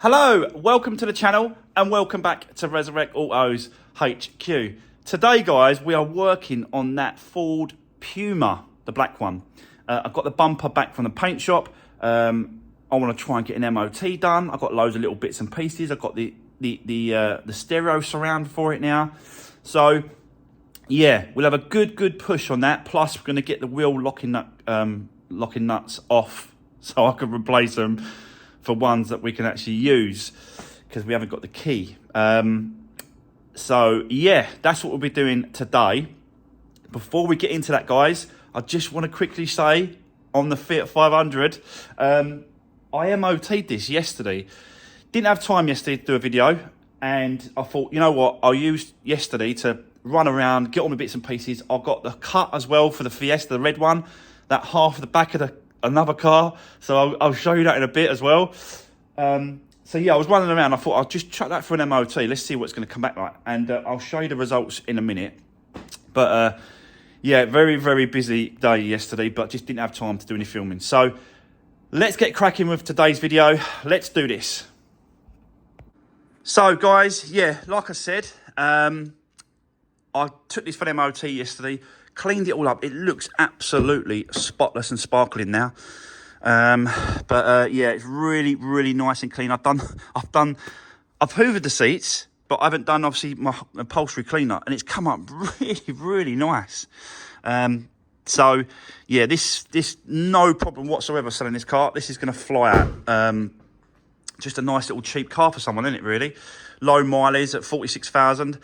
Hello, welcome to the channel and welcome back to Resurwreck Autos HQ. Today guys, we are working on that Ford Puma, the black one. I've got the bumper back from the paint shop. I want to try and get an MOT done. I've got loads of little bits and pieces. I've got the stereo surround for it now. So yeah, we'll have a good push on that. Plus we're going to get the wheel locking nuts off so I can replace them for ones that we can actually use because we haven't got the key. So yeah, that's what we'll be doing today. Before we get into that guys, I just want to quickly say on the Fiat 500, I MOT'd this yesterday. Didn't have time yesterday to do a video, and I thought, you know what, I'll use yesterday to run around, get all my bits and pieces. I've got the cut as well for the Fiesta, the red one, that half of the back of another car, so I'll show you that in a bit as well. So yeah, I was running around. I thought I'll just chuck that for an MOT. Let's see what it's going to come back like, and I'll show you the results in a minute. But yeah, very busy day yesterday, but just didn't have time to do any filming. So let's get cracking with today's video. Let's do this. So guys, yeah, like I said, I took this for the MOT yesterday. Cleaned it all up. It looks absolutely spotless and sparkling now. Yeah, it's really nice and clean. I've hoovered the seats, but I haven't done obviously my upholstery cleaner, and it's come up really nice. So yeah, this no problem whatsoever selling this car. This is going to fly out. Just a nice little cheap car for someone, isn't it? Really low mileage at 46,000.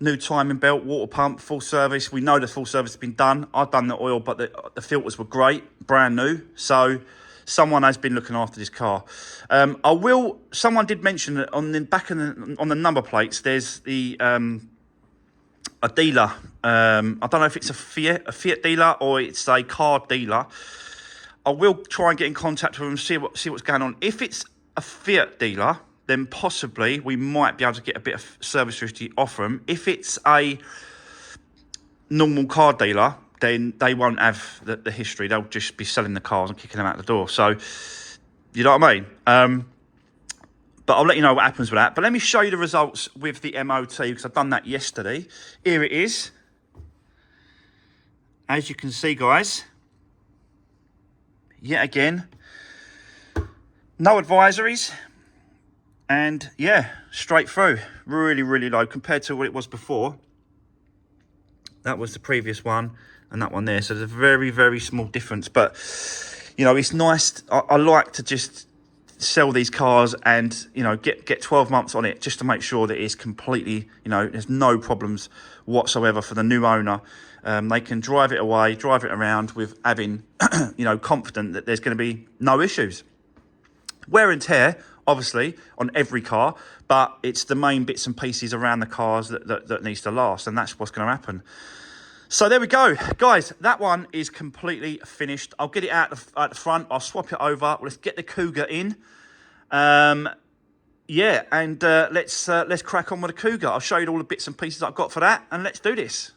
New timing belt, water pump, full service. We know the full service has been done. I've done the oil, but the filters were great, brand new. So someone has been looking after this car. Someone did mention that on the back of on the number plates, there's a dealer. I don't know if it's a Fiat dealer or it's a car dealer. I will try and get in contact with them, see what's going on. If it's a Fiat dealer, then possibly we might be able to get a bit of service history off them. If it's a normal car dealer, then they won't have the history. They'll just be selling the cars and kicking them out the door. So, you know what I mean? But I'll let you know what happens with that. But let me show you the results with the MOT, because I've done that yesterday. Here it is. As you can see, guys, yet again, no advisories. And yeah, straight through, really low compared to what it was before. That was the previous one and that one there. So there's a very small difference, but you know, it's nice. I like to just sell these cars and, you know, get 12 months on it just to make sure that it's completely, you know, there's no problems whatsoever for the new owner. They can drive it away, drive it around with having, you know, confident that there's going to be no issues. Wear and tear, obviously, on every car, but it's the main bits and pieces around the cars that needs to last, and that's what's going to happen. So there we go, guys. That one is completely finished. I'll get it out the front. I'll swap it over. Let's get the Kuga in. Yeah, and let's crack on with the Kuga. I'll show you all the bits and pieces I've got for that, and let's do this.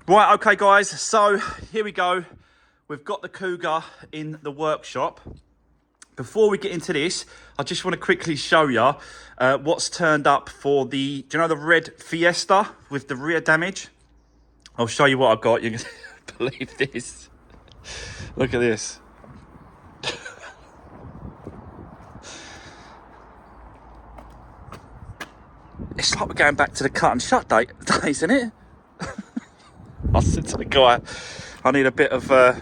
Right, okay, guys. So here we go. We've got the Kuga in the workshop. Before we get into this, I just want to quickly show you what's turned up for the, do you know the red Fiesta with the rear damage? I'll show you what I've got. You're going to believe this. Look at this. It's like we're going back to the cut and shut days, isn't it? I said to the guy, I need a bit of the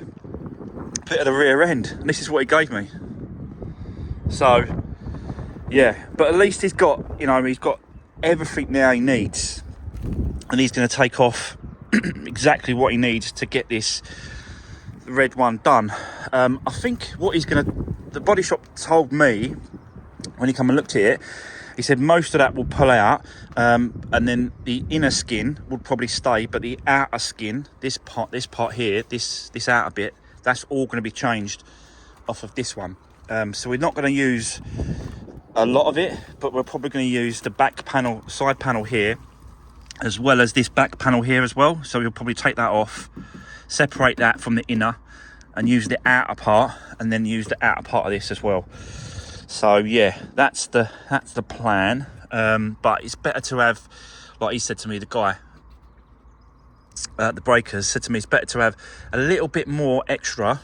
rear end, and this is what he gave me. So yeah, but at least he's got, you know, he's got everything now he needs, and he's going to take off exactly what he needs to get this red one done. I think what he's going to, the body shop told me when he come and looked at it, he said most of that will pull out, and then the inner skin would probably stay, but the outer skin, this part here, this outer bit, that's all going to be changed off of this one. So we're not going to use a lot of it, but we're probably going to use the back panel, side panel here, as well as this back panel here as well. So we'll probably take that off, separate that from the inner, and use the outer part, and then use the outer part of this as well. So yeah, that's the plan. But it's better to have, like he said to me, the guy at the breakers said to me, it's better to have a little bit more extra,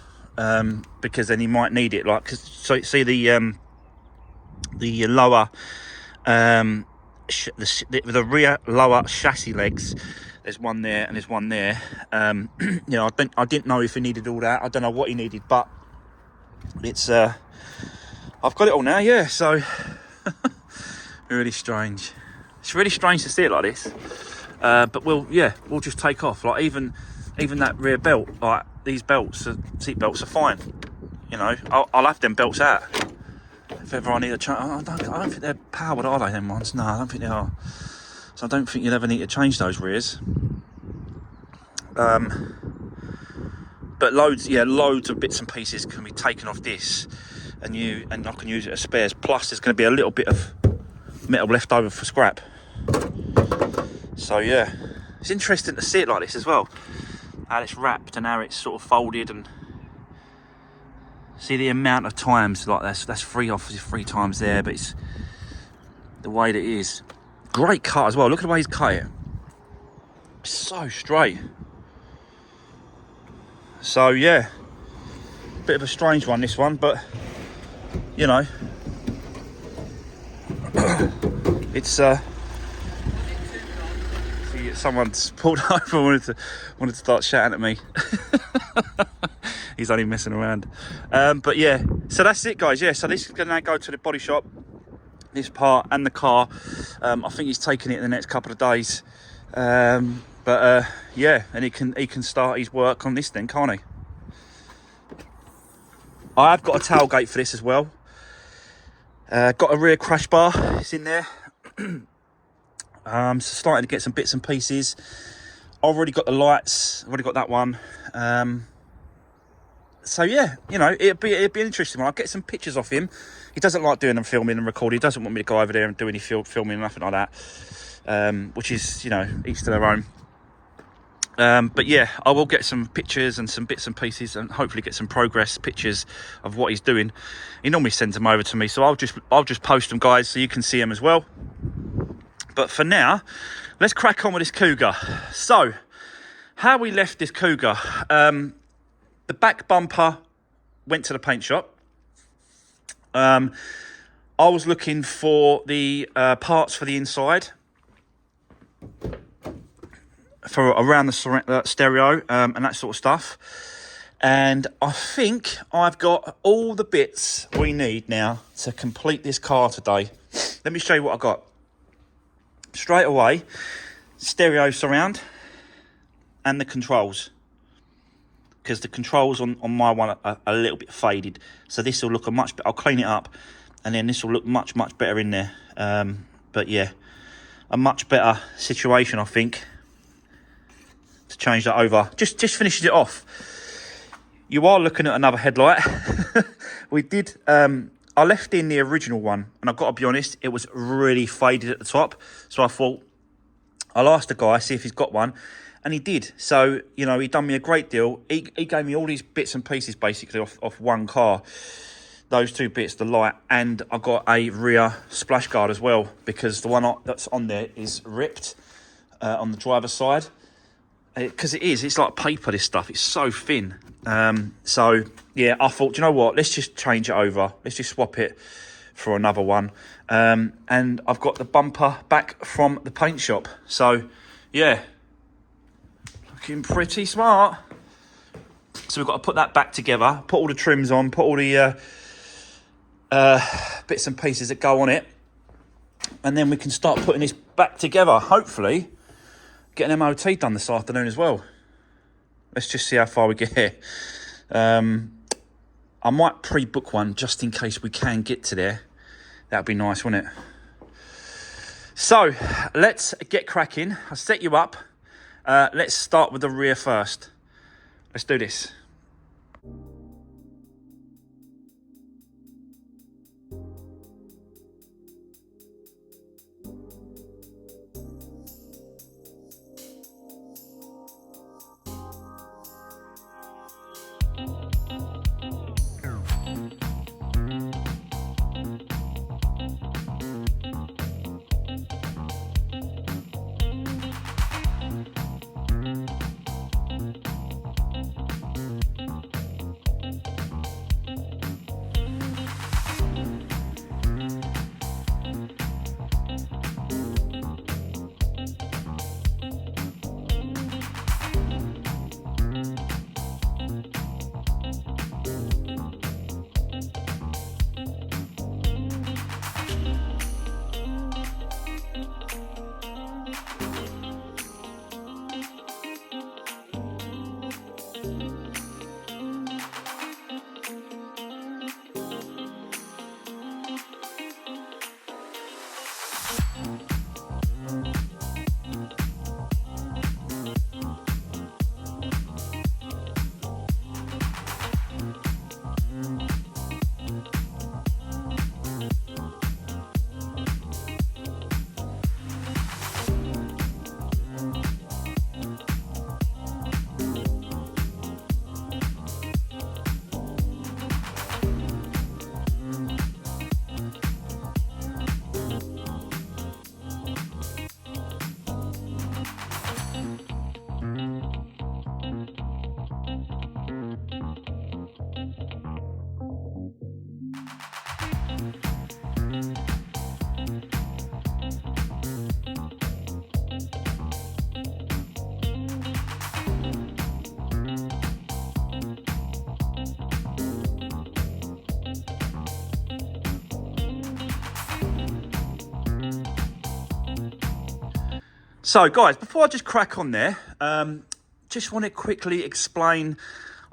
because then he might need it. Like, so see the lower, the rear lower chassis legs. There's one there and there's one there. You know, I didn't know if he needed all that. I don't know what he needed, but it's I've got it all now. Yeah, so really strange. It's really strange to see it like this. But we'll just take off. Like even that rear belt, like these belts, seat belts are fine. You know, I'll have them belts out if ever I need a change. I don't think they're powered, are they? Them ones? No, I don't think they are. So I don't think you'll ever need to change those rears. But loads of bits and pieces can be taken off this, and I can use it as spares. Plus, there's going to be a little bit of metal left over for scrap. So yeah, it's interesting to see it like this as well. How it's wrapped and how it's sort of folded, and see the amount of times, like that's three times there, but it's the way that it is. Great cut as well. Look at the way he's cut it. It's so straight. So yeah, bit of a strange one, this one, but you know, it's someone's pulled over and wanted to start shouting at me. He's only messing around. But yeah, so that's it, guys. Yeah, so this is gonna now go to the body shop, this part and the car. I think he's taking it in the next couple of days. Yeah, and he can start his work on this then, can't he? I have got a tailgate for this as well. Got a rear crash bar, it's in there. So starting to get some bits and pieces. I've already got the lights, I've already got that one. So yeah, you know, it'd be an interesting one. I'll get some pictures off him. He doesn't like doing them filming and recording. He doesn't want me to go over there and do any filming, nothing like that. Which is, you know, each to their own. But yeah, I will get some pictures and some bits and pieces, and hopefully get some progress pictures of what he's doing. He normally sends them over to me, so I'll just post them, guys, so you can see them as well. But for now, let's crack on with this Kuga. So, how we left this Kuga. The back bumper went to the paint shop. I was looking for the parts for the inside, for around the stereo and that sort of stuff. And I think I've got all the bits we need now to complete this car today. Let me show you what I got. Straight away, stereo surround and the controls. Because the controls on my one are a little bit faded. So this will look I'll clean it up, and then this will look much better in there. But yeah, a much better situation, I think, to change that over. Just finishes it off. You are looking at another headlight. We did, I left in the original one, and I've got to be honest, it was really faded at the top. So I thought, I'll ask the guy, see if he's got one. And he did. So, you know, he done me a great deal. He gave me all these bits and pieces, basically, off one car. Those two bits, the light, and I got a rear splash guard as well, because the one that's on there is ripped on the driver's side. Because it's like paper, this stuff. It's so thin. So, yeah, I thought, you know what? Let's just change it over. Let's just swap it for another one. And I've got the bumper back from the paint shop. So, yeah, looking pretty smart. So we've got to put that back together, put all the trims on, put all the bits and pieces that go on it. And then we can start putting this back together, hopefully. Get an MOT done this afternoon as well. Let's just see how far we get here. I might pre-book one just in case we can get to there. That'd be nice, wouldn't it? So, let's get cracking. I'll set you up. Let's start with the rear first. Let's do this. So guys, before I just crack on there, just want to quickly explain,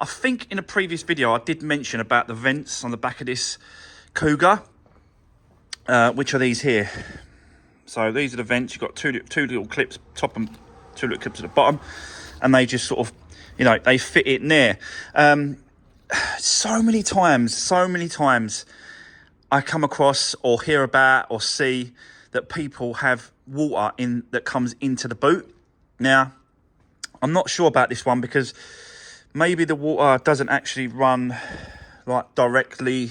I think in a previous video I did mention about the vents on the back of this Kuga, which are these here. So these are the vents. You've got two little clips top and two little clips at the bottom, and they just sort of, you know, they fit it in there. So many times I come across or hear about or see that people have water in that comes into the boot. Now, I'm not sure about this one because maybe the water doesn't actually run like directly,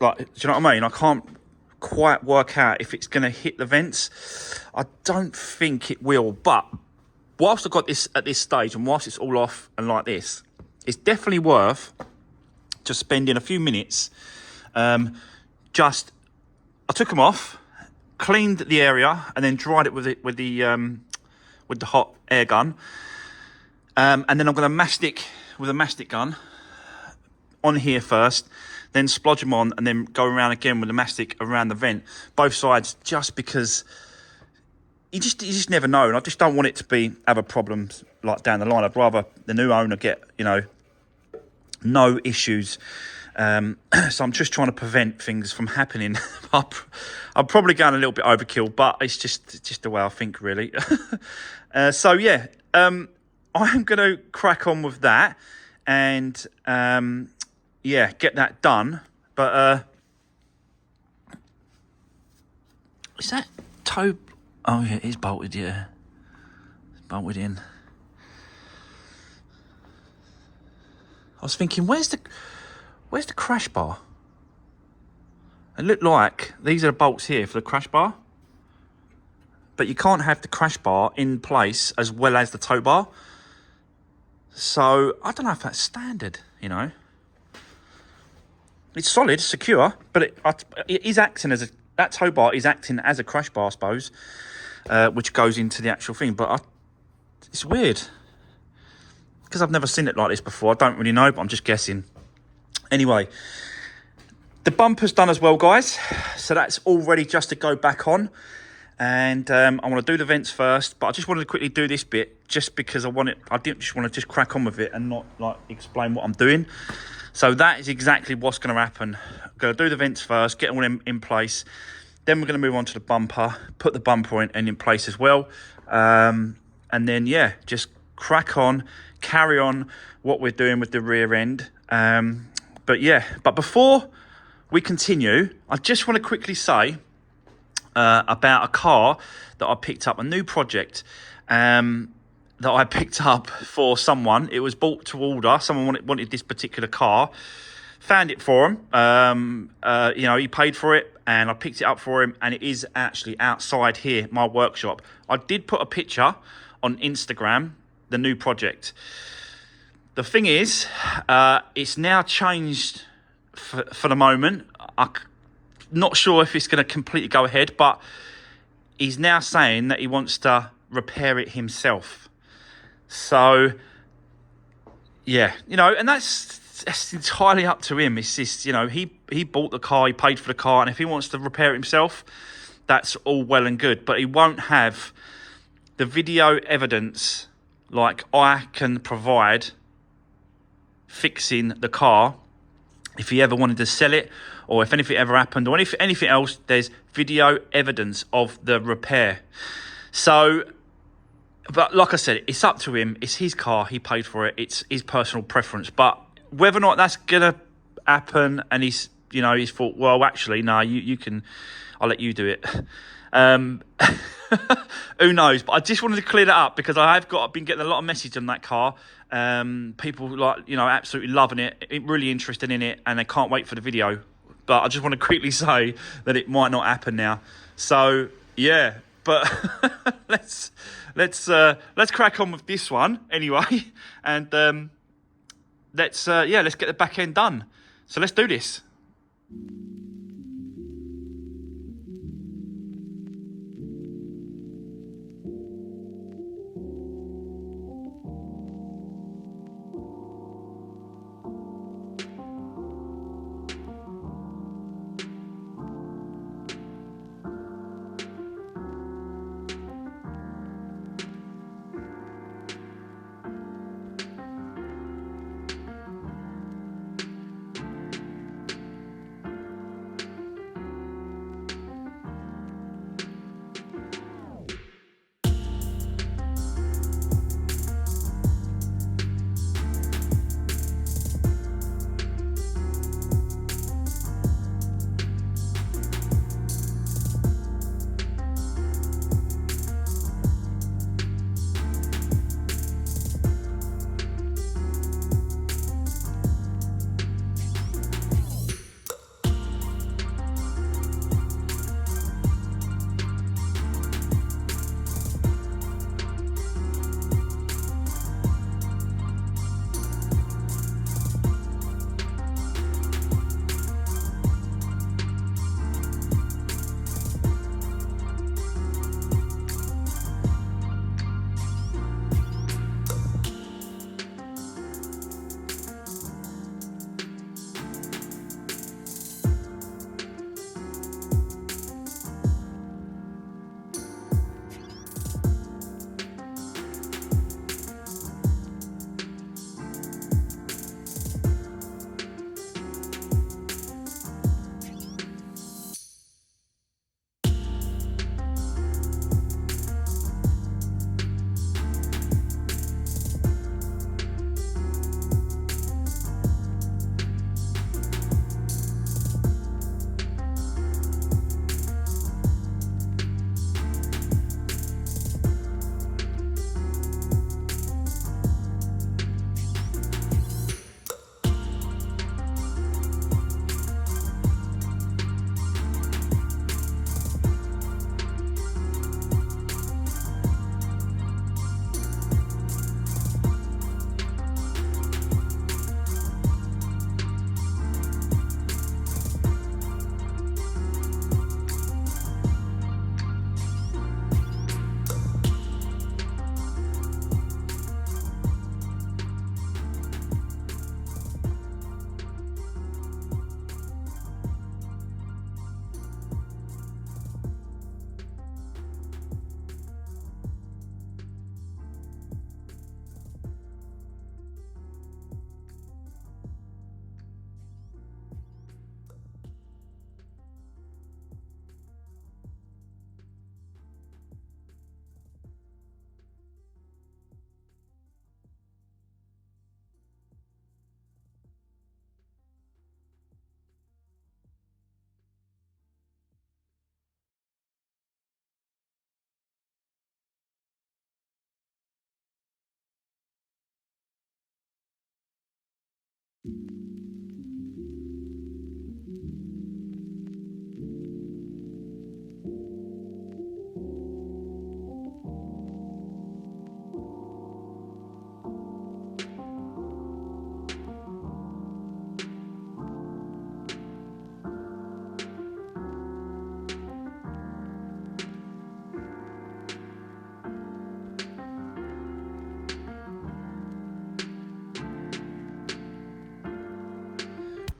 like, do you know what I mean? I can't quite work out if it's going to hit the vents. I don't think it will, but whilst I've got this at this stage and whilst it's all off and like this, it's definitely worth just spending a few minutes. I took them off, cleaned the area, and then dried it with the hot air gun. And then I'm going to mastic with a mastic gun on here first, then splodge them on, and then go around again with the mastic around the vent, both sides, just because you just never know, and I just don't want it to have a problem like down the line. I'd rather the new owner get, you know, no issues. So I'm just trying to prevent things from happening. I'm probably going a little bit overkill, but it's just the way I think, really. So yeah, I'm going to crack on with that and yeah, get that done. But is that toe? Oh yeah, it is bolted. Yeah, it's bolted in. I was thinking, where's the crash bar? It looked like these are the bolts here for the crash bar, but you can't have the crash bar in place as well as the tow bar. So I don't know if that's standard, you know. It's solid, secure, but it is acting as that tow bar is acting as a crash bar, I suppose, which goes into the actual thing. But it's weird because I've never seen it like this before. I don't really know, but I'm just guessing. Anyway, the bumper's done as well, guys. So that's all ready just to go back on. And I want to do the vents first, but I just wanted to quickly do this bit just because I didn't just want to just crack on with it and not like explain what I'm doing. So that is exactly what's going to happen. I'm going to do the vents first, get all in place. Then we're going to move on to the bumper, put the bumper in place as well. And then, yeah, just crack on, carry on what we're doing with the rear end. But yeah, but before we continue, I just want to quickly say about a car that I picked up, a new project that I picked up for someone. It was bought to order. Someone wanted this particular car. Found it for him. You know, he paid for it and I picked it up for him, and it is actually outside here, my workshop. I did put a picture on Instagram, the new project. The thing is, it's now changed for the moment. I'm not sure if it's going to completely go ahead, but he's now saying that he wants to repair it himself. So, yeah, you know, and that's entirely up to him. It's just, you know, he bought the car, he paid for the car, and if he wants to repair it himself, that's all well and good. But he won't have the video evidence like I can provide fixing the car if he ever wanted to sell it, or if anything ever happened, or anything else. There's video evidence of the repair. So, but like I said, it's up to him. It's his car, he paid for it, it's his personal preference. But whether or not that's gonna happen, and he's thought, well, actually, no, you can, I'll let you do it. Who knows? But I just wanted to clear that up because I've been getting a lot of message on that car. People absolutely loving it, really interested in it, and they can't wait for the video. But I just want to quickly say that it might not happen now. So yeah, but let's crack on with this one anyway, and let's get the back end done. So let's do this.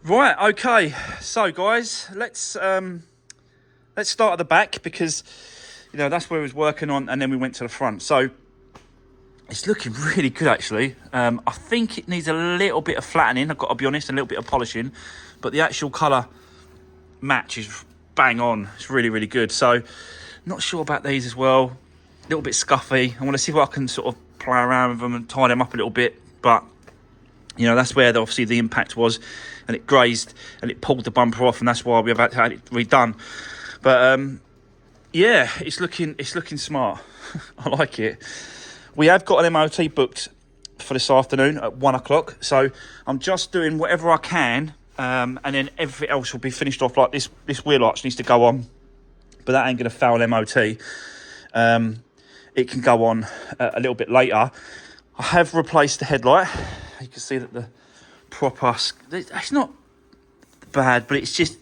Right, okay, so guys, let's start at the back, because you know that's where we was working on, and then we went to the front. So it's looking really good, actually. I think it needs a little bit of flattening, I've got to be honest, a little bit of polishing, but the actual colour match is bang on. It's really, really good. So not sure about these as well, a little bit scuffy. I want to see if I can sort of play around with them and tie them up a little bit, but you know, that's where obviously the impact was, and it grazed and it pulled the bumper off, and that's why we've had it redone. But yeah, it's looking smart. I like it. We have got an MOT booked for this afternoon at 1 o'clock, so I'm just doing whatever I can, and then everything else will be finished off. Like this wheel arch needs to go on, but that ain't going to foul MOT. It can go on a little bit later. I have replaced the headlight. You can see that the proper, it's not bad, but it just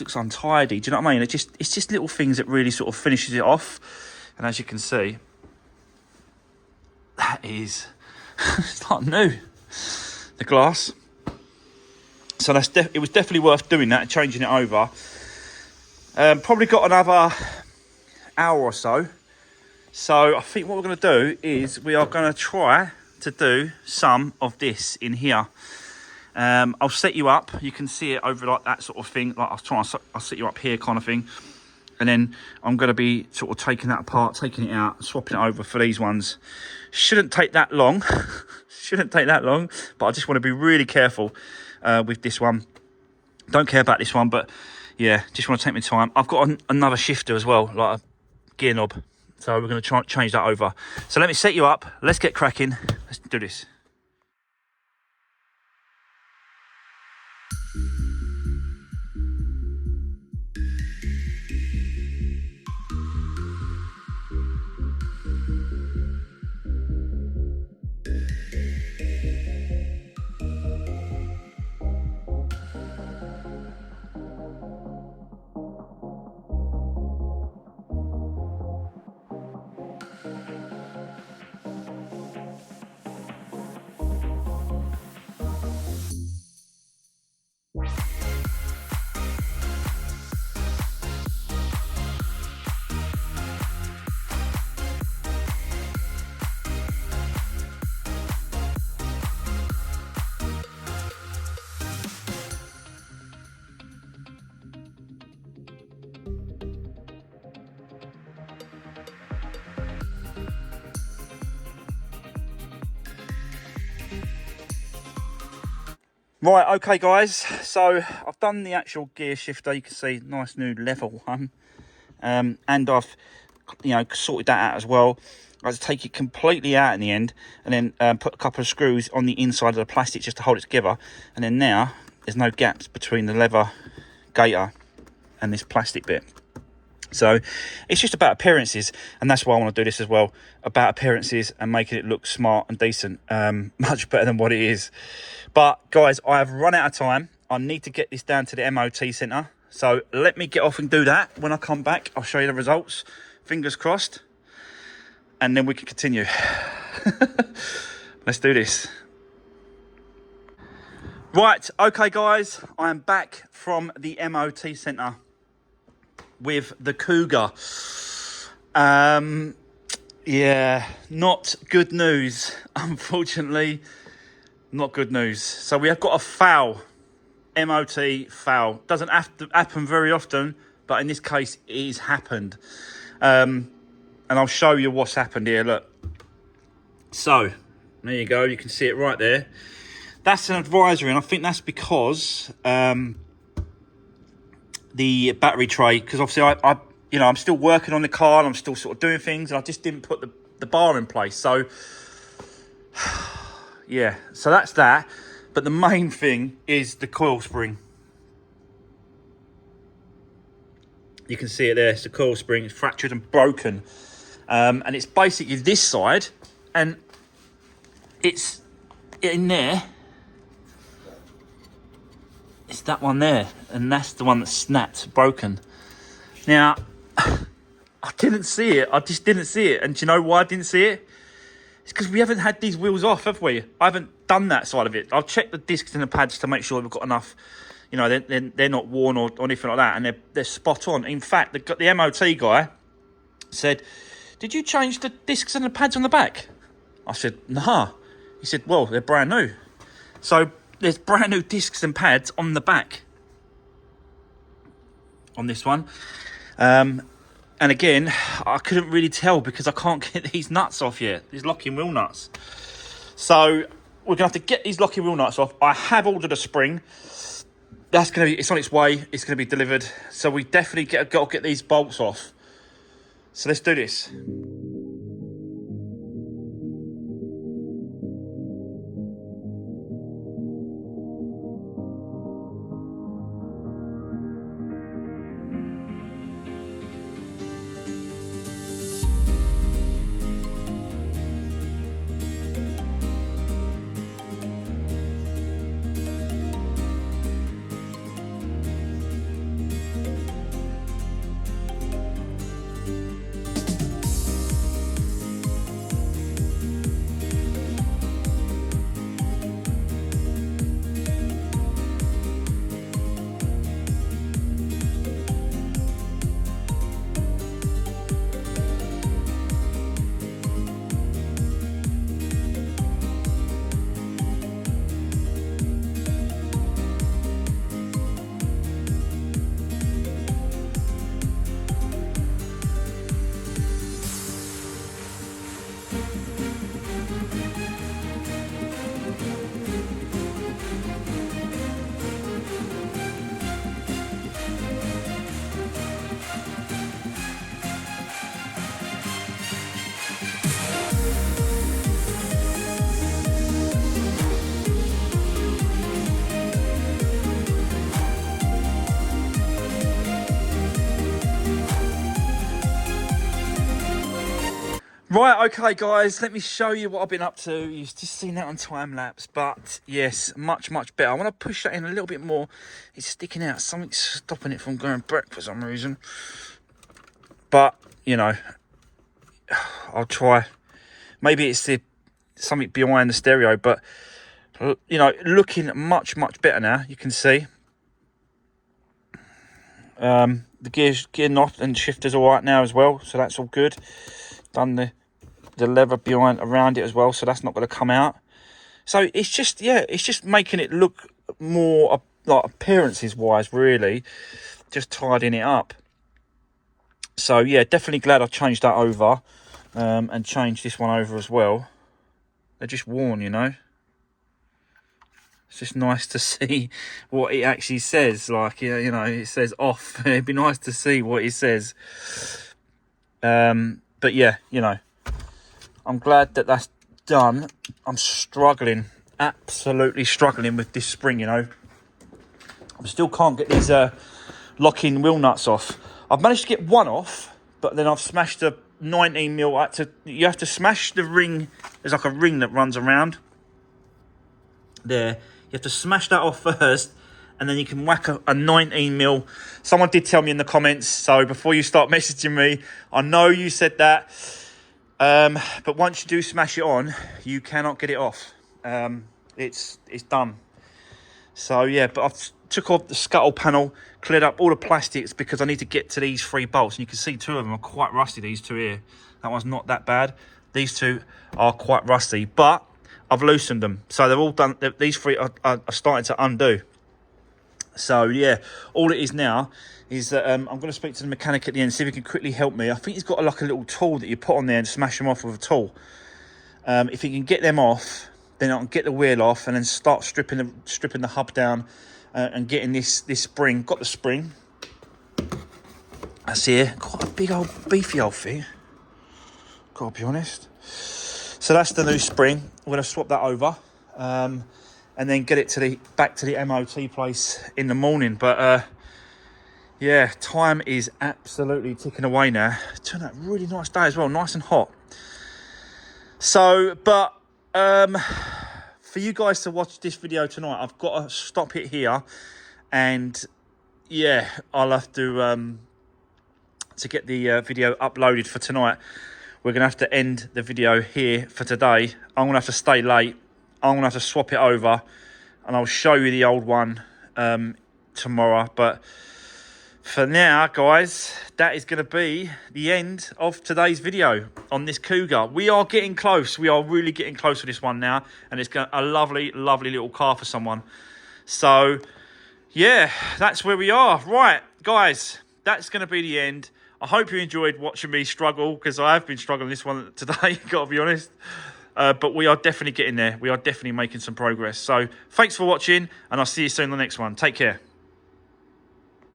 looks untidy. Do you know what I mean? It's just little things that really sort of finishes it off. And as you can see, that is it's like new, the glass. So it was definitely worth doing that, changing it over. Probably got another hour or so. So I think what we're going to do is we are going to try to do some of this in here. I'll set you up. You can see it over like that sort of thing. Like I'll set you up here kind of thing. And then I'm going to be sort of taking that apart, taking it out, swapping it over for these ones. Shouldn't take that long. Shouldn't take that long. But I just want to be really careful with this one. Don't care about this one, but yeah, just want to take my time. I've got another shifter as well, like a gear knob. So we're going to try and change that over. So let me set you up. Let's get cracking. Let's do this. Right, okay guys, so I've done the actual gear shifter. You can see nice new level one, and I've sorted that out as well. I had to take it completely out in the end, and then put a couple of screws on the inside of the plastic just to hold it together, and then now there's no gaps between the leather gaiter and this plastic bit. So it's just about appearances, and that's why I want to do this as well, about appearances and making it look smart and decent, much better than what it is. But guys, I have run out of time. I need to get this down to the MOT centre, so let me get off and do that. When I come back, I'll show you the results, fingers crossed, and then we can continue. Let's do this. Right, okay guys, I am back from the MOT centre with the Kuga. Yeah, not good news, unfortunately. Not good news. So we have got a foul, MOT foul. Doesn't have to happen very often, but in this case it has happened. And I'll show you what's happened here, look. So there you go, you can see it right there. That's an advisory, and I think that's because the battery tray, because obviously I'm still working on the car and I'm still sort of doing things, and I just didn't put the bar in place. So yeah, so that's that. But the main thing is the coil spring. You can see it there. It's the coil spring. It's fractured and broken. And it's basically this side. And it's in there. It's that one there. And that's the one that's snapped, broken. Now, I didn't see it. I just didn't see it. And do you know why I didn't see it? It's because we haven't had these wheels off, have we? I haven't done that side of it. I'll check the discs and the pads to make sure we've got enough. You know, they're not worn or anything like that, and they're spot on. In fact, the MOT guy said, "Did you change the discs and the pads on the back?" I said, "Nah." He said, "Well, they're brand new." So there's brand new discs and pads on the back on this one. And again, I couldn't really tell because I can't get these nuts off yet. These locking wheel nuts. So we're gonna have to get these locking wheel nuts off. I have ordered a spring. It's on its way. It's gonna be delivered. So we definitely got to get these bolts off. So let's do this. Right, okay guys, let me show you what I've been up to. You've just seen that on time lapse, but yes, much better. I want to push that in a little bit more. It's sticking out. Something's stopping it from going back for some reason. But, you know, I'll try. Maybe it's something behind the stereo, but, you know, looking much better now, you can see. The gear knob and shifter's all right now as well, so that's all good. Done the leather behind around it as well, so that's not going to come out. So it's just, yeah, it's just making it look more like appearances wise, really, just tidying it up. So yeah, definitely glad I changed that over, and changed this one over as well. They're just worn, you know. It's just nice to see what it actually says. Like, yeah, you know, it says off. It'd be nice to see what it says. But yeah, you know, I'm glad that that's done. I'm struggling, absolutely struggling with this spring, you know. I still can't get these locking wheel nuts off. I've managed to get one off, but then I've smashed a 19mm. You have to smash the ring. There's like a ring that runs around there. You have to smash that off first, and then you can whack a 19mm. Someone did tell me in the comments, so before you start messaging me, I know you said that, but once you do smash it on, you cannot get it off. It's done. So yeah, but I've took off the scuttle panel, cleared up all the plastics because I need to get to these 3 bolts, and you can see 2 of them are quite rusty. These 2 here, that one's not that bad. These 2 are quite rusty, but I've loosened them, so they're all done. These 3 are starting to undo. So yeah, all it is now is that I'm going to speak to the mechanic at the end, see if he can quickly help me. I think he's got like a little tool that you put on there and smash them off with a tool. If he can get them off, then I can get the wheel off and then start stripping the hub down, and getting this spring. Got the spring. That's here. Quite a big old beefy old thing. Gotta be honest. So that's the new spring. I'm going to swap that over. And and then get it to the back to the MOT place in the morning. But yeah, time is absolutely ticking away now. It turned out a really nice day as well, nice and hot. So, but for you guys to watch this video tonight, I've got to stop it here, and yeah, I'll have to get the video uploaded for tonight. We're gonna have to end the video here for today. I'm gonna have to stay late. I'm gonna have to swap it over, and I'll show you the old one tomorrow. But for now, guys, that is going to be the end of today's video on this Kuga. We are getting close. We are really getting close to this one now. And it's a lovely, lovely little car for someone. So, yeah, that's where we are. Right, guys, that's going to be the end. I hope you enjoyed watching me struggle, because I have been struggling this one today, got to be honest. But we are definitely getting there. We are definitely making some progress. So, thanks for watching, and I'll see you soon in the next one. Take care.